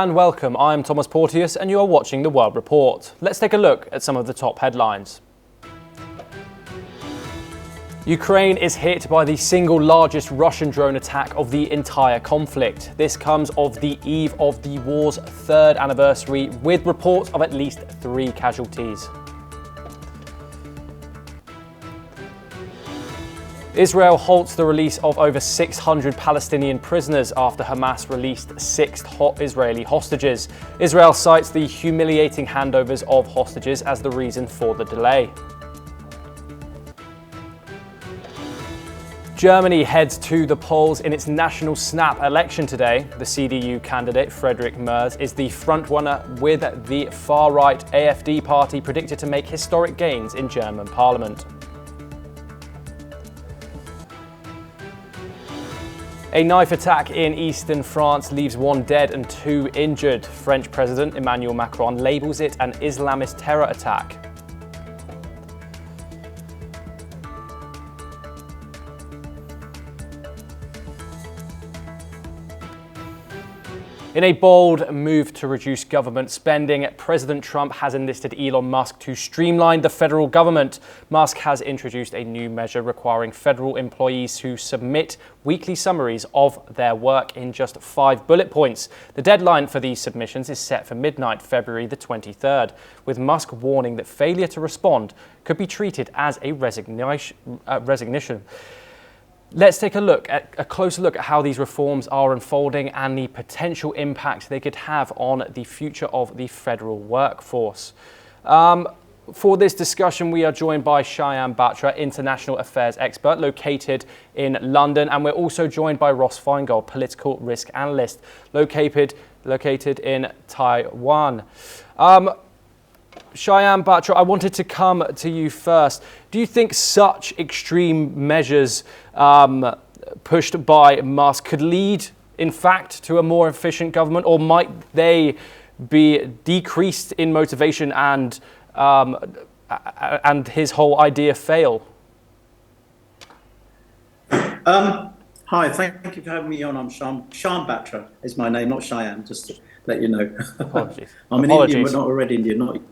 and welcome. I'm Thomas Porteous and you are watching The World Report. Let's take a look at some of the top headlines. Ukraine is hit by the single largest Russian drone attack of the entire conflict. This comes of the eve of the war's third anniversary, with reports of at least 3 casualties. Israel halts the release of over 600 Palestinian prisoners after Hamas released 6 Israeli hostages. Israel cites the humiliating handovers of hostages as the reason for the delay. Germany heads to the polls in its national snap election today. The CDU candidate Friedrich Merz is the frontrunner, with the far-right AfD party predicted to make historic gains in German parliament. A knife attack in eastern France leaves 1 dead and 2 injured. French President Emmanuel Macron labels it an Islamist terror attack. In a bold move to reduce government spending, President Trump has enlisted Elon Musk to streamline the federal government. Musk has introduced a new measure requiring federal employees to submit weekly summaries of their work in just 5 bullet points. The deadline for these submissions is set for midnight, February the 23rd, with Musk warning that failure to respond could be treated as a resignation. Let's take a closer look at how these reforms are unfolding and the potential impact they could have on the future of the federal workforce. For this discussion, we are joined by Cheyenne Batra, international affairs expert located in London, and we're also joined by Ross Feingold, political risk analyst located in Taiwan. Cheyenne Batra, I wanted to come to you first. Do you think such extreme measures pushed by Musk could lead, in fact, to a more efficient government, or might they be decreased in motivation and his whole idea fail? Hi, thank you for having me on. I'm Shyam Batra is my name, not Cheyenne, just to let you know. Apologies. I'm an Indian, but not a red Indian.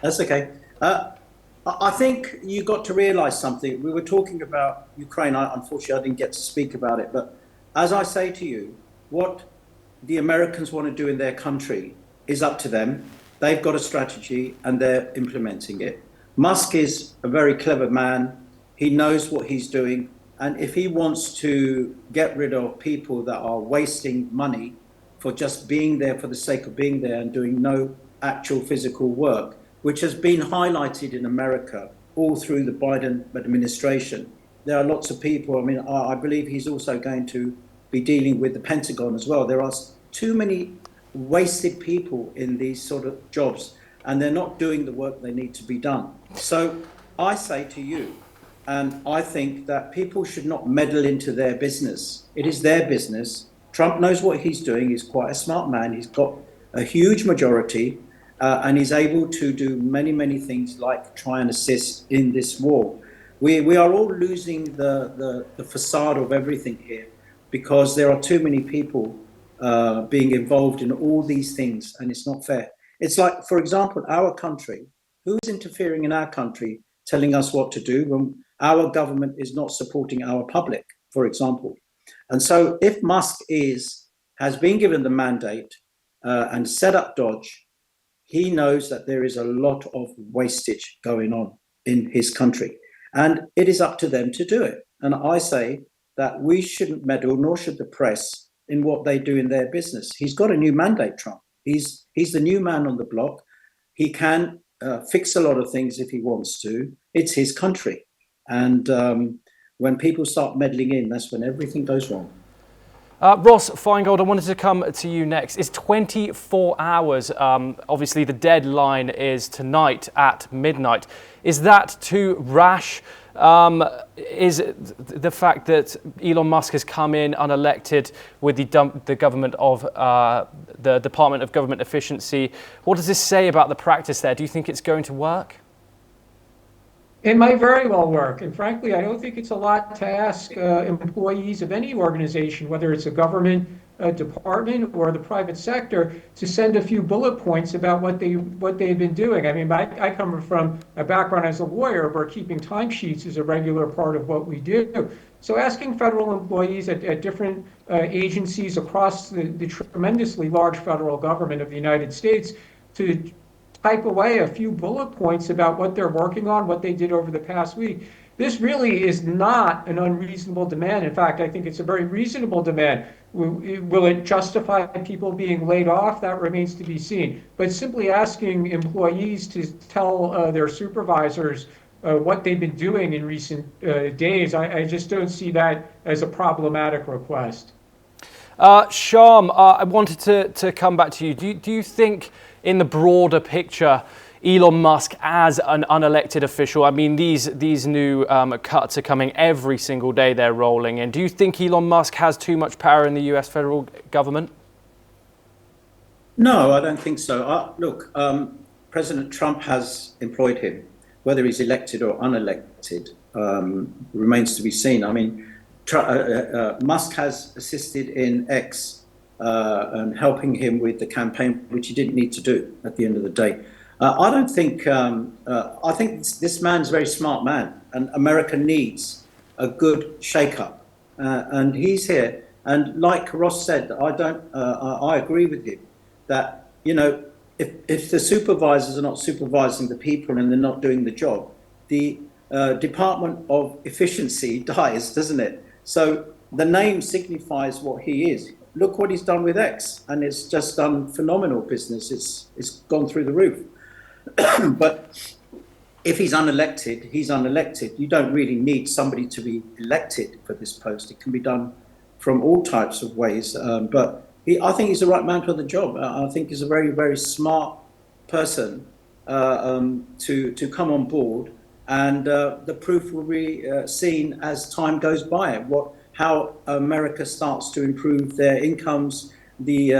That's okay. I think you got to realize something. We were talking about Ukraine. Unfortunately, I didn't get to speak about it. But as I say to you, what the Americans want to do in their country is up to them. They've got a strategy and they're implementing it. Musk is a very clever man. He knows what he's doing. And if he wants to get rid of people that are wasting money for just being there for the sake of being there and doing no actual physical work, which has been highlighted in America all through the Biden administration. There are lots of people. I mean, I believe he's also going to be dealing with the Pentagon as well. There are too many wasted people in these sort of jobs, and they're not doing the work they need to be done. So I say to you, and I think that people should not meddle into their business. It is their business. Trump knows what he's doing. He's quite a smart man. He's got a huge majority. And he's able to do many, many things like try and assist in this war. We are all losing the facade of everything here because there are too many people being involved in all these things, and it's not fair. It's like, for example, our country. Who's interfering in our country, telling us what to do when our government is not supporting our public, for example? And so if Musk has been given the mandate and set up Dodge, he knows that there is a lot of wastage going on in his country, and it is up to them to do it. And I say that we shouldn't meddle, nor should the press, in what they do in their business. He's got a new mandate, Trump. He's the new man on the block. He can fix a lot of things if he wants to. It's his country. And when people start meddling in, that's when everything goes wrong. Ross Feingold, I wanted to come to you next. It's 24 hours. Obviously, the deadline is tonight at midnight. Is that too rash? Is the fact that Elon Musk has come in unelected with the government of the Department of Government Efficiency? What does this say about the practice there? Do you think it's going to work? It might very well work. And frankly, I don't think it's a lot to ask employees of any organization, whether it's a government department or the private sector to send a few bullet points about what they've been doing. I mean, I come from a background as a lawyer where keeping timesheets is a regular part of what we do. So asking federal employees at different agencies across the tremendously large federal government of the United States to type away a few bullet points about what they're working on, what they did over the past week. This really is not an unreasonable demand. In fact, I think it's a very reasonable demand. Will it justify people being laid off? That remains to be seen. But simply asking employees to tell their supervisors what they've been doing in recent days, I just don't see that as a problematic request. Shyam, I wanted to come back to you. Do you think, in the broader picture, Elon Musk as an unelected official, I mean, these new cuts are coming every single day, they're rolling in. Do you think Elon Musk has too much power in the US federal government? No, I don't think so. Look, President Trump has employed him. Whether he's elected or unelected remains to be seen. I mean, Musk has assisted in X and helping him with the campaign, which he didn't need to do at the end of the day. I don't think, I think this man's a very smart man, and America needs a good shake-up. And he's here. And like Ross said, I agree with you that, you know, if the supervisors are not supervising the people and they're not doing the job, the Department of Efficiency dies, doesn't it? So the name signifies what he is. Look what he's done with X, and it's just done phenomenal business. It's gone through the roof. But if he's unelected, he's unelected. You don't really need somebody to be elected for this post. It can be done from all types of ways. But I think he's the right man for the job. I think he's a very, very smart person to come on board. And the proof will be seen as time goes by. How America starts to improve their incomes, the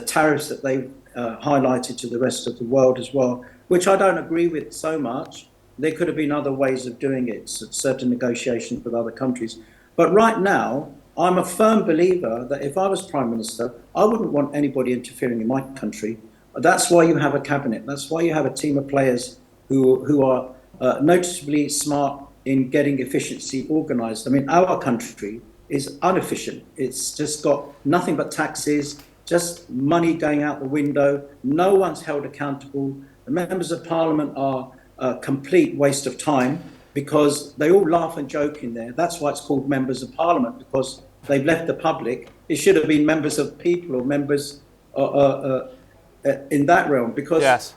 tariffs that they've highlighted to the rest of the world as well, which I don't agree with so much. There could have been other ways of doing it, certain negotiations with other countries. But right now, I'm a firm believer that if I was Prime Minister, I wouldn't want anybody interfering in my country. That's why you have a cabinet. That's why you have a team of players who are noticeably smart in getting efficiency organized. I mean, our country is inefficient. It's just got nothing but taxes, just money going out the window. No one's held accountable. The members of parliament are a complete waste of time because they all laugh and joke in there. That's why it's called members of parliament, because they've left the public. It should have been members of people or members in that realm, because yes,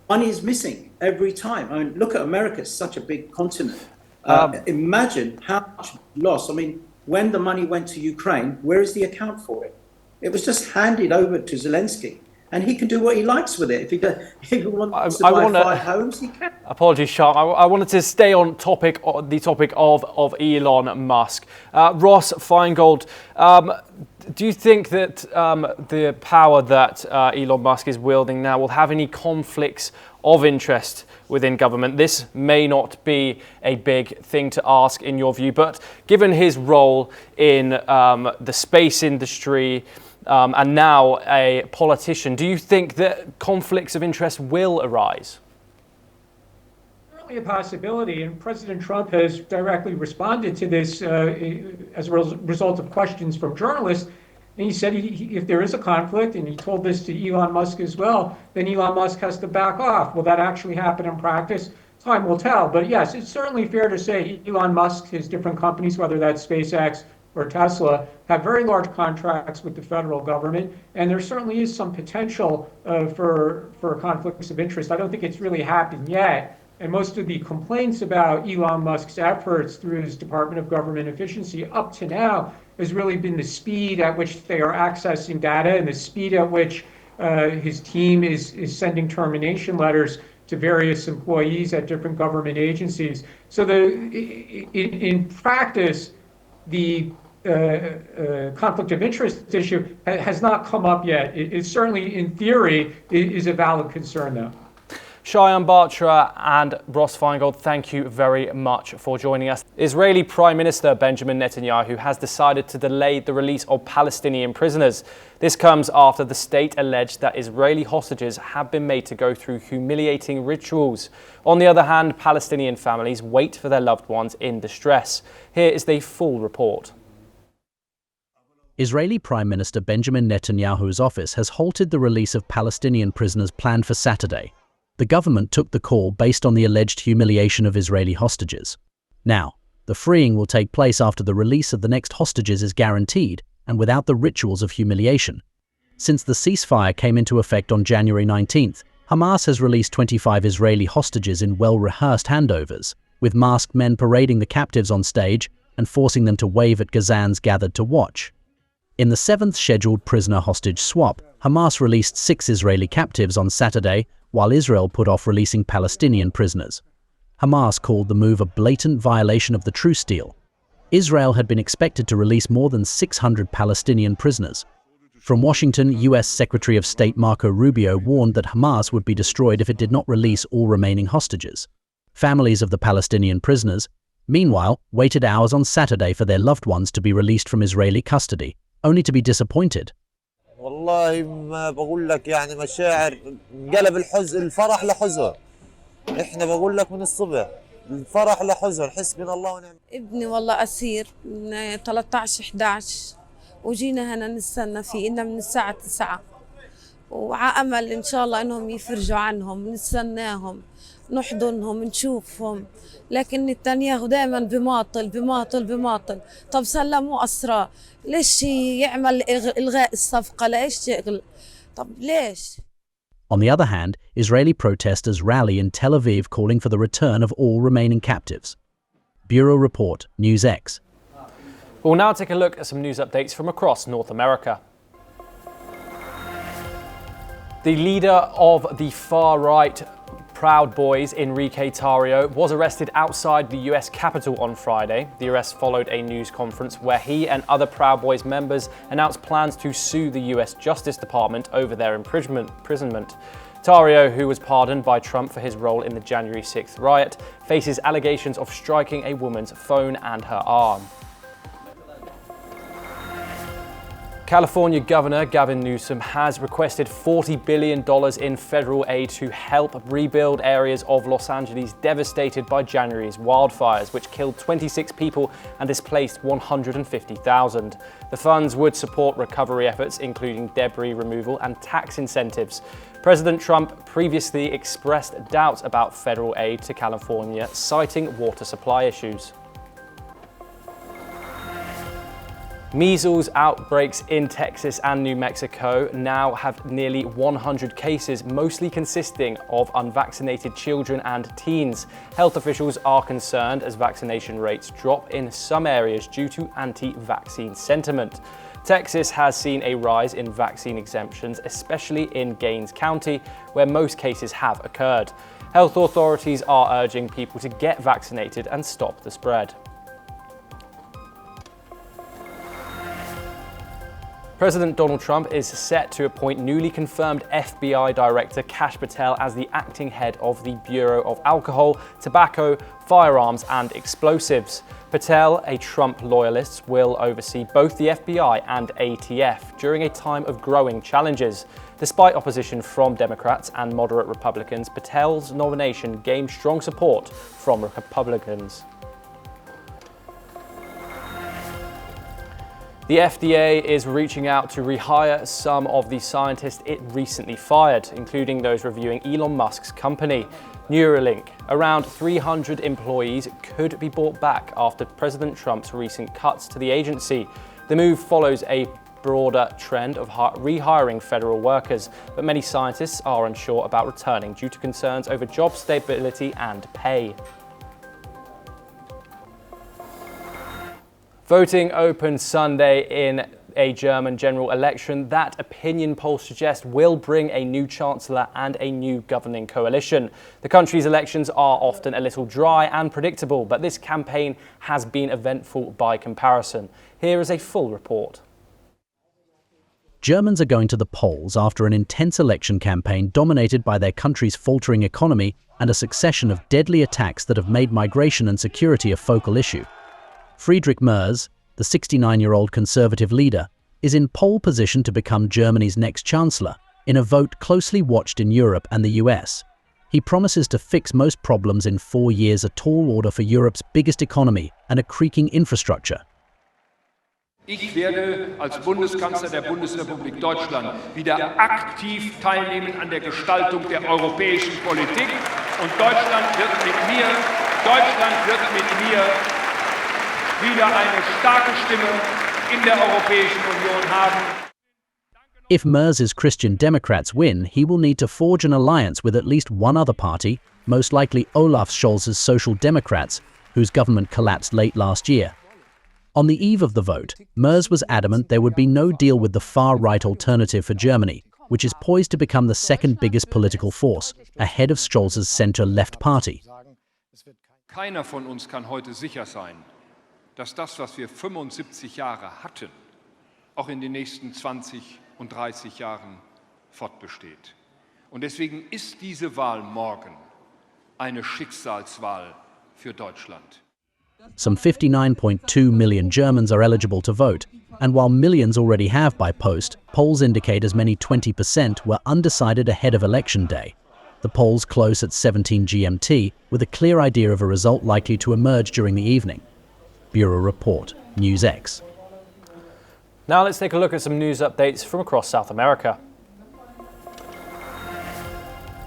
money is missing every time. I mean, look at America, it's such a big continent. Imagine how much loss. I mean, when the money went to Ukraine, where is the account for it? It was just handed over to Zelensky, and he can do what he likes with it. If he wants to buy 5 homes, he can. Apologies, Shyam. I wanted to stay on the topic of Elon Musk. Ross Feingold, do you think that the power that Elon Musk is wielding now will have any conflicts of interest within government? This may not be a big thing to ask in your view, but given his role in the space industry and now a politician, do you think that conflicts of interest will arise? Certainly a possibility, and President Trump has directly responded to this as a result of questions from journalists. And he said if there is a conflict, and he told this to Elon Musk as well, then Elon Musk has to back off. Will that actually happen in practice? Time will tell. But yes, it's certainly fair to say Elon Musk, his different companies, whether that's SpaceX or Tesla, have very large contracts with the federal government. And there certainly is some potential for conflicts of interest. I don't think it's really happened yet. And most of the complaints about Elon Musk's efforts through his Department of Government Efficiency up to now has really been the speed at which they are accessing data and the speed at which his team is sending termination letters to various employees at different government agencies. So in practice, the conflict of interest issue has not come up yet. It certainly, in theory, is a valid concern, though. Shayan Batra and Ross Feingold, thank you very much for joining us. Israeli Prime Minister Benjamin Netanyahu has decided to delay the release of Palestinian prisoners. This comes after the state alleged that Israeli hostages have been made to go through humiliating rituals. On the other hand, Palestinian families wait for their loved ones in distress. Here is the full report. Israeli Prime Minister Benjamin Netanyahu's office has halted the release of Palestinian prisoners planned for Saturday. The government took the call based on the alleged humiliation of Israeli hostages. Now, the freeing will take place after the release of the next hostages is guaranteed and without the rituals of humiliation. Since the ceasefire came into effect on January 19th, Hamas has released 25 Israeli hostages in well-rehearsed handovers, with masked men parading the captives on stage and forcing them to wave at Gazans gathered to watch. In the 7th scheduled prisoner hostage swap, Hamas released 6 Israeli captives on Saturday, while Israel put off releasing Palestinian prisoners. Hamas called the move a blatant violation of the truce deal. Israel had been expected to release more than 600 Palestinian prisoners. From Washington, U.S. Secretary of State Marco Rubio warned that Hamas would be destroyed if it did not release all remaining hostages. Families of the Palestinian prisoners, meanwhile, waited hours on Saturday for their loved ones to be released from Israeli custody, only to be disappointed. والله ما بقول لك يعني مشاعر انقلب الفرح لحزن. احنا بقول لك من الصبح الفرح لحزن حسبنا الله ونعم. ابني والله أسير من 13/11 وجينا هنا نستنى فيه إنه من الساعة 9 وعلى أمل إن شاء الله إنهم يفرجوا عنهم نستناهم نحضنهم نشوفهم لكن نتنياهو دائما بماطل طب سلموا أسرى ليش يعمل إلغاء الصفقة ليش يغل طب ليش. On the other hand, Israeli protesters rally in Tel Aviv calling for the return of all remaining captives. Bureau Report, NewsX. We'll now take a look at some news updates from across North America. The leader of the far-right Proud Boys, Enrique Tarrio, was arrested outside the US Capitol on Friday. The arrest followed a news conference where he and other Proud Boys members announced plans to sue the US Justice Department over their imprisonment. Tarrio, who was pardoned by Trump for his role in the January 6th riot, faces allegations of striking a woman's phone and her arm. California Governor Gavin Newsom has requested $40 billion in federal aid to help rebuild areas of Los Angeles devastated by January's wildfires, which killed 26 people and displaced 150,000. The funds would support recovery efforts, including debris removal and tax incentives. President Trump previously expressed doubts about federal aid to California, citing water supply issues. Measles outbreaks in Texas and New Mexico now have nearly 100 cases, mostly consisting of unvaccinated children and teens. Health officials are concerned as vaccination rates drop in some areas due to anti-vaccine sentiment. Texas has seen a rise in vaccine exemptions, especially in Gaines County, where most cases have occurred. Health authorities are urging people to get vaccinated and stop the spread. President Donald Trump is set to appoint newly confirmed FBI Director Kash Patel as the acting head of the Bureau of Alcohol, Tobacco, Firearms and Explosives. Patel, a Trump loyalist, will oversee both the FBI and ATF during a time of growing challenges. Despite opposition from Democrats and moderate Republicans, Patel's nomination gained strong support from Republicans. The FDA is reaching out to rehire some of the scientists it recently fired, including those reviewing Elon Musk's company, Neuralink. Around 300 employees could be brought back after President Trump's recent cuts to the agency. The move follows a broader trend of rehiring federal workers, but many scientists are unsure about returning due to concerns over job stability and pay. Voting opened Sunday in a German general election that opinion polls suggest will bring a new chancellor and a new governing coalition. The country's elections are often a little dry and predictable, but this campaign has been eventful by comparison. Here is a full report. Germans are going to the polls after an intense election campaign dominated by their country's faltering economy and a succession of deadly attacks that have made migration and security a focal issue. Friedrich Merz, the 69-year-old conservative leader, is in pole position to become Germany's next chancellor in a vote closely watched in Europe and the US. He promises to fix most problems in 4 years, a tall order for Europe's biggest economy and a creaking infrastructure. Ich werde als Bundeskanzler der Bundesrepublik Deutschland wieder aktiv teilnehmen an der Gestaltung der europäischen Politik und Deutschland wird mit mir wieder eine starke Stimme in der Europäischen Union haben. If Merz's Christian Democrats win, he will need to forge an alliance with at least one other party, most likely Olaf Scholz's Social Democrats, whose government collapsed late last year. On the eve of the vote, Merz was adamant there would be no deal with the far-right alternative for Germany, which is poised to become the second biggest political force, ahead of Scholz's center-left party. Keiner von uns kann heute sicher sein, dass das, was wir 75 Jahre hatten, auch in den nächsten 20 und 30 Jahren fortbesteht. Und deswegen ist diese Wahl morgen eine Schicksalswahl für Deutschland. Some 59.2 million Germans are eligible to vote, and while millions already have by post, polls indicate as many 20% were undecided ahead of election day. The polls close at 17 GMT, with a clear idea of a result likely to emerge during the evening. Bureau Report, NewsX. Now let's take a look at some news updates from across South America.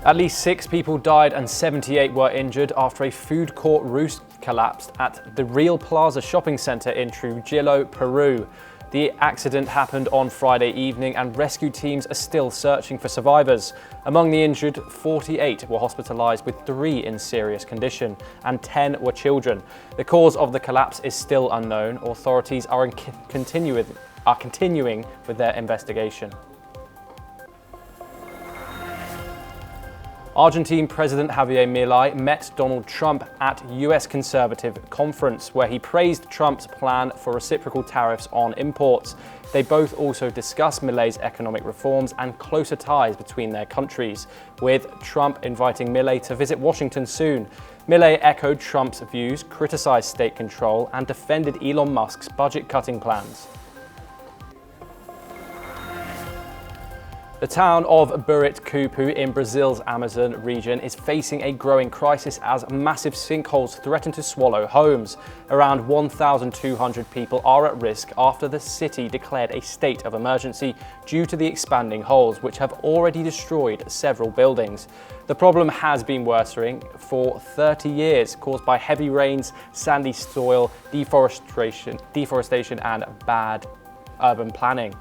At least 6 people died and 78 were injured after a food court roof collapsed at the Real Plaza shopping center in Trujillo, Peru. The accident happened on Friday evening and rescue teams are still searching for survivors. Among the injured, 48 were hospitalized, with 3 in serious condition and 10 were children. The cause of the collapse is still unknown. Authorities are continuing with their investigation. Argentine President Javier Milei met Donald Trump at US conservative conference, where he praised Trump's plan for reciprocal tariffs on imports. They both also discussed Milei's economic reforms and closer ties between their countries, with Trump inviting Milei to visit Washington soon. Milei echoed Trump's views, criticized state control, and defended Elon Musk's budget-cutting plans. The town of Buriticupu in Brazil's Amazon region is facing a growing crisis as massive sinkholes threaten to swallow homes. Around 1,200 people are at risk after the city declared a state of emergency due to the expanding holes, which have already destroyed several buildings. The problem has been worsening for 30 years, caused by heavy rains, sandy soil, deforestation and bad urban planning.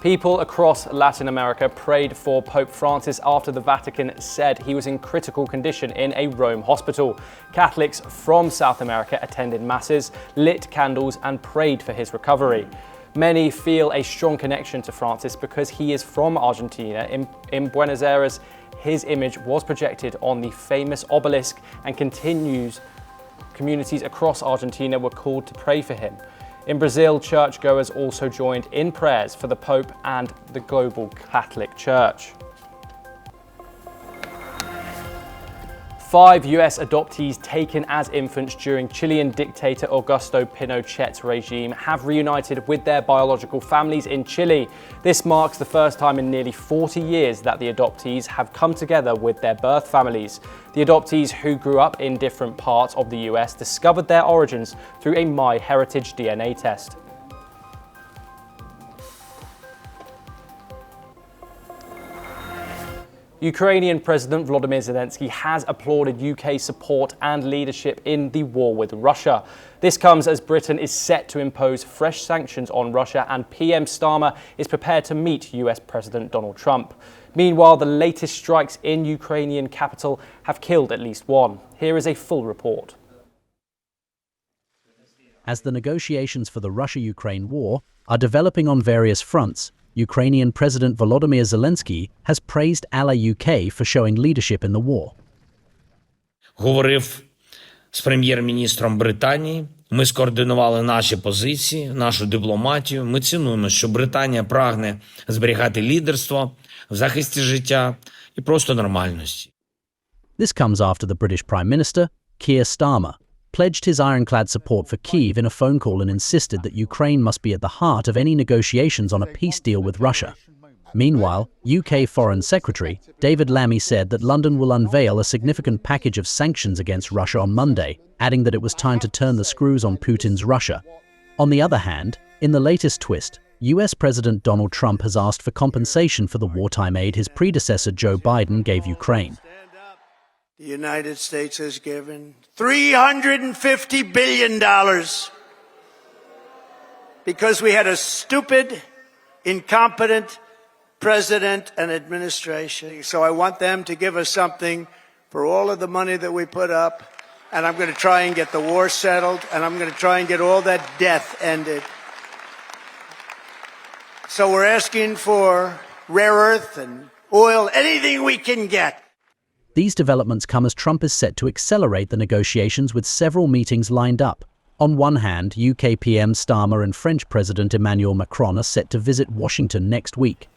People across Latin America prayed for Pope Francis after the Vatican said he was in critical condition in a Rome hospital. Catholics from South America attended masses, lit candles, and prayed for his recovery. Many feel a strong connection to Francis because he is from Argentina. In Buenos Aires, his image was projected on the famous obelisk, and communities across Argentina were called to pray for him. In Brazil, churchgoers also joined in prayers for the Pope and the global Catholic Church. 5 US adoptees taken as infants during Chilean dictator Augusto Pinochet's regime have reunited with their biological families in Chile. This marks the first time in nearly 40 years that the adoptees have come together with their birth families. The adoptees, who grew up in different parts of the US, discovered their origins through a MyHeritage DNA test. Ukrainian President Volodymyr Zelensky has applauded UK support and leadership in the war with Russia. This comes as Britain is set to impose fresh sanctions on Russia, and PM Starmer is prepared to meet US President Donald Trump. Meanwhile, the latest strikes in Ukrainian capital have killed at least 1. Here is a full report. As the negotiations for the Russia-Ukraine war are developing on various fronts, Ukrainian President Volodymyr Zelensky has praised ally UK for showing leadership in the war. Говорив з прем'єр-міністром Британії Ми скоординували наші позиції, нашу дипломатію. Ми цінуємо, що Британія прагне зберігати лідерство в захисті життя і просто нормальності. This comes after the British Prime Minister, Keir Starmer, pledged his ironclad support for Kyiv in a phone call and insisted that Ukraine must be at the heart of any negotiations on a peace deal with Russia. Meanwhile, UK Foreign Secretary David Lammy said that London will unveil a significant package of sanctions against Russia on Monday, adding that it was time to turn the screws on Putin's Russia. On the other hand, in the latest twist, US President Donald Trump has asked for compensation for the wartime aid his predecessor Joe Biden gave Ukraine. The United States has given $350 billion because we had a stupid, incompetent president and administration. So I want them to give us something for all of the money that we put up, and I'm going to try and get the war settled, and I'm going to try and get all that death ended. So we're asking for rare earth and oil, anything we can get. These developments come as Trump is set to accelerate the negotiations with several meetings lined up. On one hand, UK PM Starmer and French President Emmanuel Macron are set to visit Washington next week.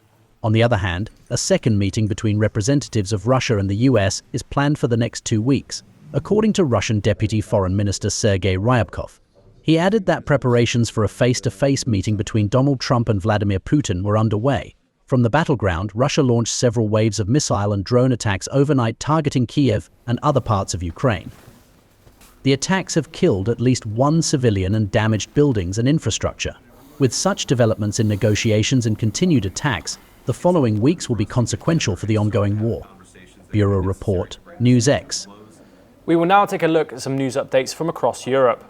On the other hand, a second meeting between representatives of Russia and the US is planned for the next 2 weeks, according to Russian Deputy Foreign Minister Sergei Ryabkov. He added that preparations for a face-to-face meeting between Donald Trump and Vladimir Putin were underway. From the battleground, Russia launched several waves of missile and drone attacks overnight targeting Kyiv and other parts of Ukraine. The attacks have killed at least one civilian and damaged buildings and infrastructure. With such developments in negotiations and continued attacks, the following weeks will be consequential for the ongoing war. Bureau Report, NewsX. We will now take a look at some news updates from across Europe.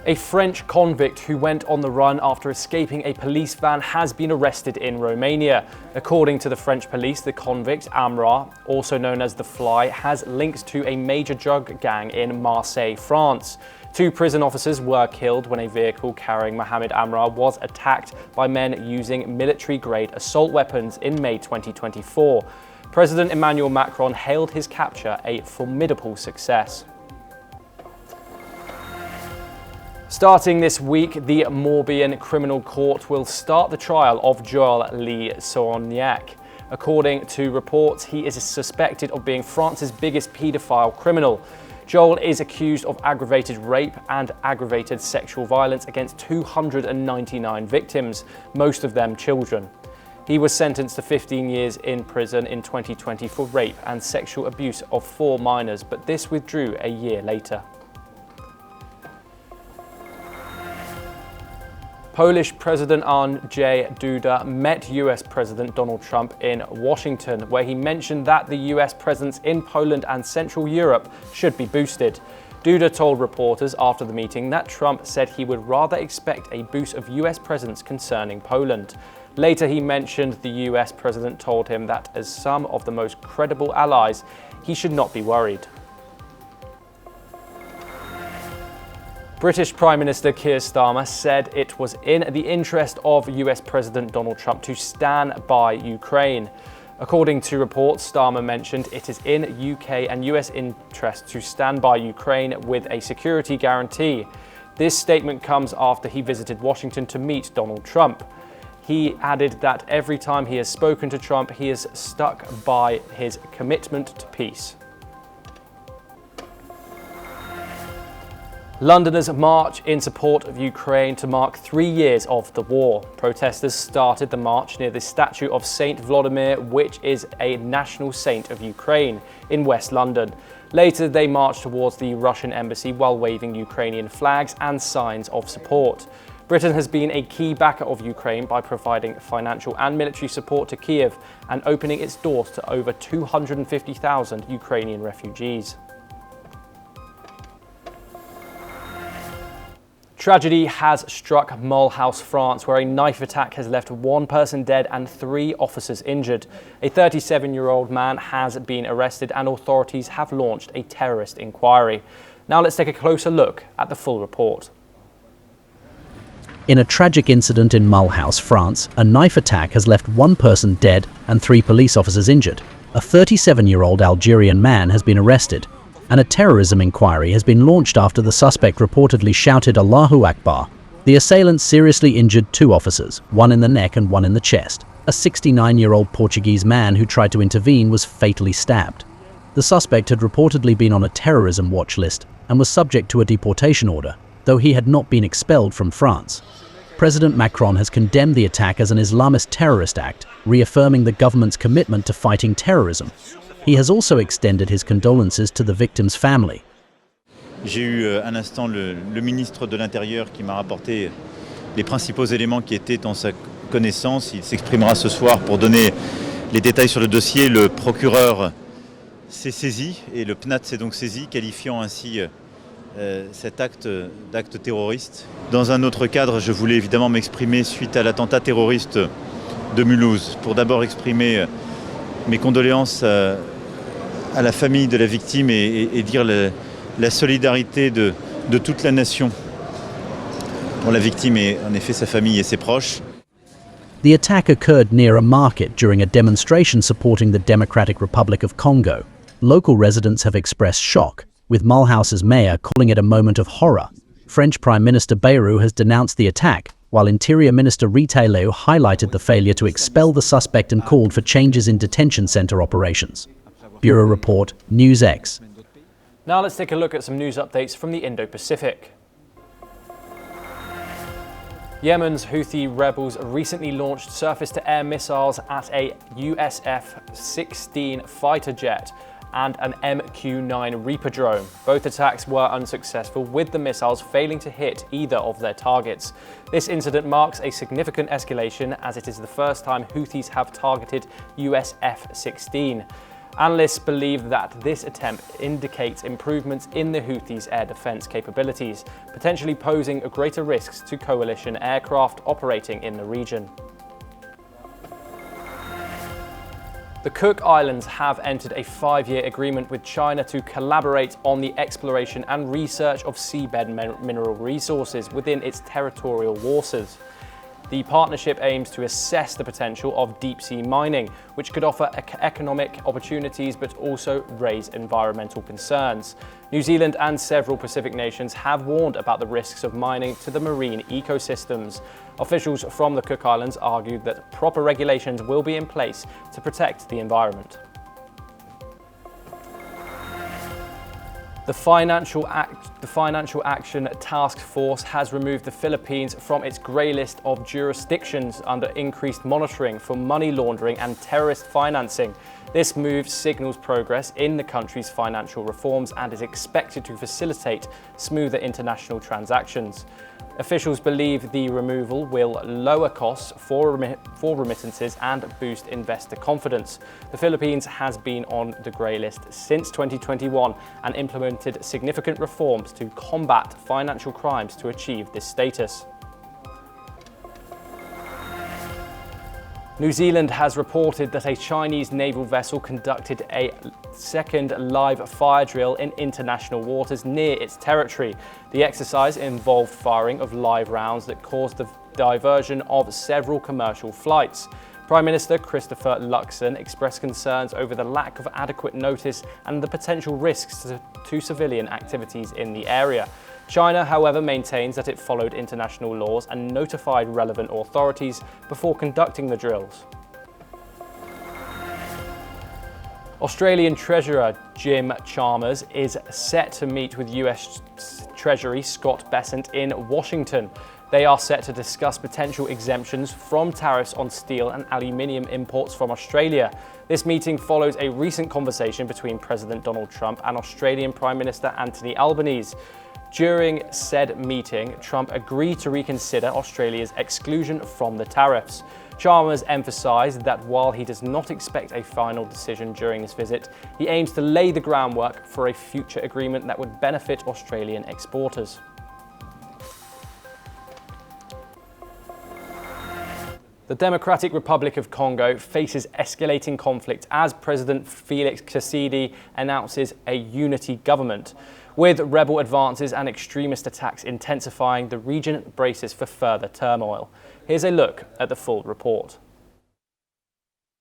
A French convict who went on the run after escaping a police van has been arrested in Romania. According to the French police, the convict, Amra, also known as the Fly, has links to a major drug gang in Marseille, France. 2 prison officers were killed when a vehicle carrying Mohamed Amra was attacked by men using military-grade assault weapons in May 2024. President Emmanuel Macron hailed his capture a formidable success. Starting this week, the Morbihan Criminal Court will start the trial of Joel Lee Soignac. According to reports, he is suspected of being France's biggest paedophile criminal. Joel is accused of aggravated rape and aggravated sexual violence against 299 victims, most of them children. He was sentenced to 15 years in prison in 2020 for rape and sexual abuse of 4 minors, but this withdrew a year later. Polish President Andrzej Duda met US President Donald Trump in Washington, where he mentioned that the US presence in Poland and Central Europe should be boosted. Duda told reporters after the meeting that Trump said he would rather expect a boost of US presence concerning Poland. Later, he mentioned the US president told him that as some of the most credible allies, he should not be worried. British Prime Minister Keir Starmer said it was in the interest of US President Donald Trump to stand by Ukraine. According to reports, Starmer mentioned it is in UK and US interest to stand by Ukraine with a security guarantee. This statement comes after he visited Washington to meet Donald Trump. He added that every time he has spoken to Trump, he has stuck by his commitment to peace. Londoners march in support of Ukraine to mark 3 years of the war. Protesters started the march near the statue of Saint Vladimir, which is a national saint of Ukraine, in West London. Later, they marched towards the Russian embassy while waving Ukrainian flags and signs of support. Britain has been a key backer of Ukraine by providing financial and military support to Kyiv and opening its doors to over 250,000 Ukrainian refugees. Tragedy has struck Mulhouse, France, where a knife attack has left 1 person dead and 3 officers injured. A 37-year-old man has been arrested and authorities have launched a terrorist inquiry. Now let's take a closer look at the full report. In a tragic incident in Mulhouse, France, a knife attack has left 1 person dead and 3 police officers injured. A 37-year-old Algerian man has been arrested. and a terrorism inquiry has been launched after the suspect reportedly shouted Allahu Akbar. The assailant seriously injured 2 officers, one in the neck and one in the chest. A 69-year-old Portuguese man who tried to intervene was fatally stabbed. The suspect had reportedly been on a terrorism watch list and was subject to a deportation order, though he had not been expelled from France. President Macron has condemned the attack as an Islamist terrorist act, reaffirming the government's commitment to fighting terrorism. He has also extended his condolences to the victim's family. J'ai eu un instant le ministre de l'Intérieur qui m'a rapporté les principaux éléments qui étaient en sa connaissance. Il s'exprimera ce soir pour donner les détails sur le dossier. Le procureur s'est saisi et le PNAT s'est donc saisi, qualifiant ainsi cet acte d'acte terroriste. Dans un autre cadre, je voulais évidemment m'exprimer suite à l'attentat terroriste de Mulhouse, pour d'abord exprimer mes condoléances à la famille de la victime et dire la solidarité de toute la nation pour la victime et en effet sa famille et ses proches. The attack occurred near a market during a demonstration supporting the Democratic Republic of Congo. Local residents have expressed shock, with Mulhouse's mayor calling it a moment of horror. French Prime Minister Bayrou has denounced the attack, while Interior Minister Retailleau highlighted the failure to expel the suspect and called for changes in detention center operations. Bureau Report, NewsX. Now let's take a look at some news updates from the Indo-Pacific. Yemen's Houthi rebels recently launched surface-to-air missiles at a US F-16 fighter jet and an MQ-9 Reaper drone. Both attacks were unsuccessful, with the missiles failing to hit either of their targets. This incident marks a significant escalation, as it is the first time Houthis have targeted US F-16. Analysts believe that this attempt indicates improvements in the Houthis' air defense capabilities, potentially posing greater risks to coalition aircraft operating in the region. The Cook Islands have entered a 5-year agreement with China to collaborate on the exploration and research of seabed mineral resources within its territorial waters. The partnership aims to assess the potential of deep-sea mining, which could offer economic opportunities but also raise environmental concerns. New Zealand and several Pacific nations have warned about the risks of mining to the marine ecosystems. Officials from the Cook Islands argued that proper regulations will be in place to protect the environment. The Financial Action Task Force has removed the Philippines from its grey list of jurisdictions under increased monitoring for money laundering and terrorist financing. This move signals progress in the country's financial reforms and is expected to facilitate smoother international transactions. Officials believe the removal will lower costs for remittances and boost investor confidence. The Philippines has been on the grey list since 2021 and implemented significant reforms to combat financial crimes to achieve this status. New Zealand has reported that a Chinese naval vessel conducted a second live fire drill in international waters near its territory. The exercise involved firing of live rounds that caused the diversion of several commercial flights. Prime Minister Christopher Luxon expressed concerns over the lack of adequate notice and the potential risks to civilian activities in the area. China, however, maintains that it followed international laws and notified relevant authorities before conducting the drills. Australian Treasurer Jim Chalmers is set to meet with US Treasury Scott Bessent in Washington. They are set to discuss potential exemptions from tariffs on steel and aluminium imports from Australia. This meeting follows a recent conversation between President Donald Trump and Australian Prime Minister Anthony Albanese. During said meeting, Trump agreed to reconsider Australia's exclusion from the tariffs. Chalmers emphasised that while he does not expect a final decision during this visit, he aims to lay the groundwork for a future agreement that would benefit Australian exporters. The Democratic Republic of Congo faces escalating conflict as President Felix Tshisekedi announces a unity government. With rebel advances and extremist attacks intensifying, the region braces for further turmoil. Here's a look at the full report.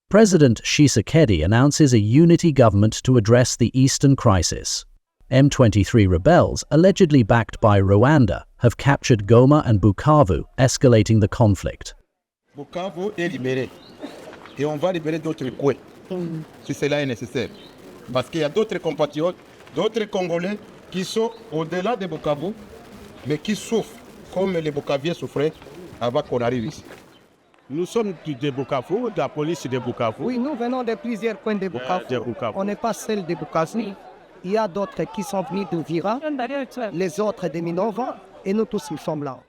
President Tshisekedi announces a unity government to address the eastern crisis. M23 rebels, allegedly backed by Rwanda, have captured Goma and Bukavu, escalating the conflict. Bukavu est libéré et on va libérer d'autres coins si cela est nécessaire. Parce qu'il y a d'autres compatriotes, d'autres Congolais qui sont au-delà de Bukavu, mais qui souffrent comme les Bukaviens souffraient avant qu'on arrive ici. Nous sommes de Bukavu, de la police de Bukavu. Oui, nous venons de plusieurs coins de Bukavu. On n'est pas seul de Bukavu. Il y a d'autres qui sont venus de Vira, les autres de Minova, et nous tous nous sommes là.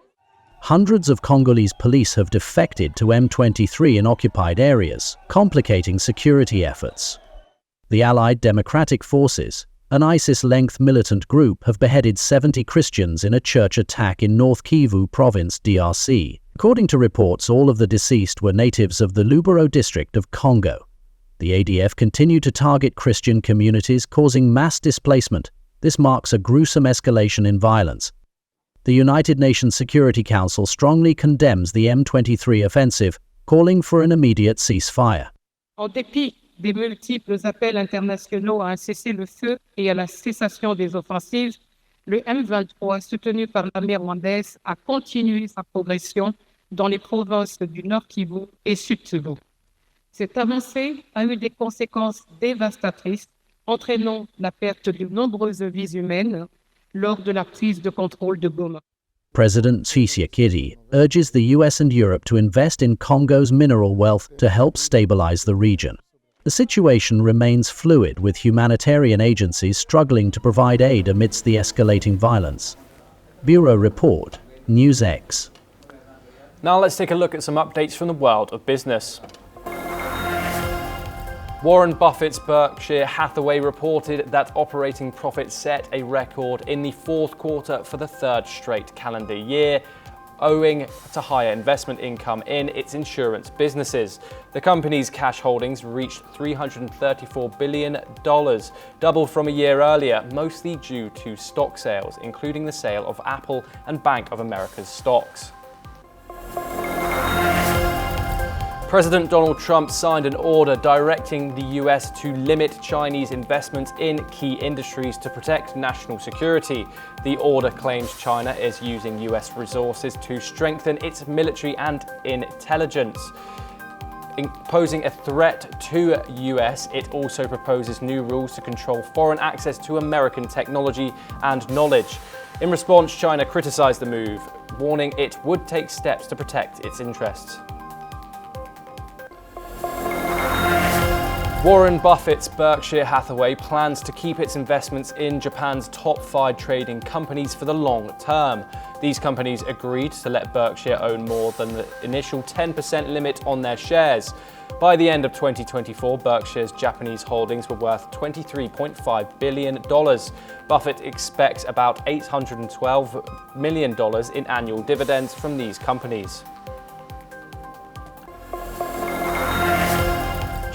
Hundreds of Congolese police have defected to M23 in occupied areas, complicating security efforts. The Allied Democratic Forces, an ISIS-linked militant group, have beheaded 70 Christians in a church attack in North Kivu province, DRC. According to reports, all of the deceased were natives of the Lubero district of Congo. The ADF continue to target Christian communities, causing mass displacement. This marks a gruesome escalation in violence. The United Nations Security Council strongly condemns the M23 offensive, calling for an immediate ceasefire. En dépit des multiples appels internationaux à un cessez-le-feu et à la cessation des offensives, le M23, soutenu par l'armée rwandaise, a continué sa progression dans les provinces du Nord Kivu et Sud Kivu. Cette avancée a eu des conséquences dévastatrices, entraînant la perte de nombreuses vies humaines lors de la prise de contrôle de Goma. President Tshisekedi urges the US and Europe to invest in Congo's mineral wealth to help stabilize the region. The situation remains fluid, with humanitarian agencies struggling to provide aid amidst the escalating violence. Bureau Report, NewsX. Now let's take a look at some updates from the world of business. Warren Buffett's Berkshire Hathaway reported that operating profit set a record in the fourth quarter for the third straight calendar year, owing to higher investment income in its insurance businesses. The company's cash holdings reached $334 billion, double from a year earlier, mostly due to stock sales, including the sale of Apple and Bank of America's stocks. President Donald Trump signed an order directing the US to limit Chinese investments in key industries to protect national security. The order claims China is using US resources to strengthen its military and intelligence. Posing a threat to US, it also proposes new rules to control foreign access to American technology and knowledge. In response, China criticized the move, warning it would take steps to protect its interests. Warren Buffett's Berkshire Hathaway plans to keep its investments in Japan's top 5 trading companies for the long term. These companies agreed to let Berkshire own more than the initial 10% limit on their shares. By the end of 2024, Berkshire's Japanese holdings were worth $23.5 billion. Buffett expects about $812 million in annual dividends from these companies.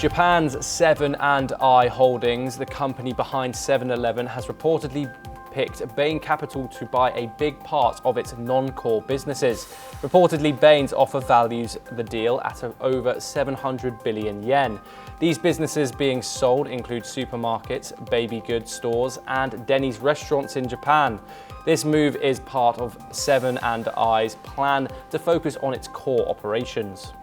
Japan's 7&I Holdings, the company behind 7-Eleven, has reportedly picked Bain Capital to buy a big part of its non-core businesses. Reportedly, Bain's offer values the deal at over 700 billion yen. These businesses being sold include supermarkets, baby goods stores, and Denny's restaurants in Japan. This move is part of 7&I's plan to focus on its core operations.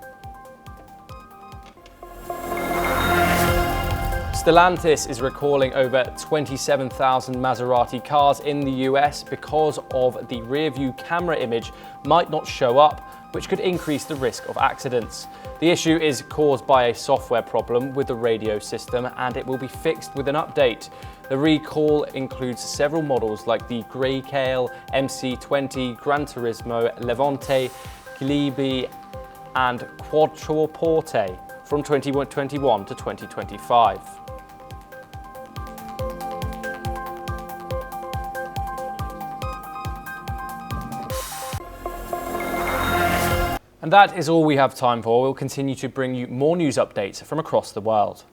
Stellantis is recalling over 27,000 Maserati cars in the US because of the rear-view camera image might not show up, which could increase the risk of accidents. The issue is caused by a software problem with the radio system, and it will be fixed with an update. The recall includes several models like the Grayscale, MC20, Gran Turismo, Levante, Glibi, and Quattroporte from 2021 to 2025. And that is all we have time for. We'll continue to bring you more news updates from across the world.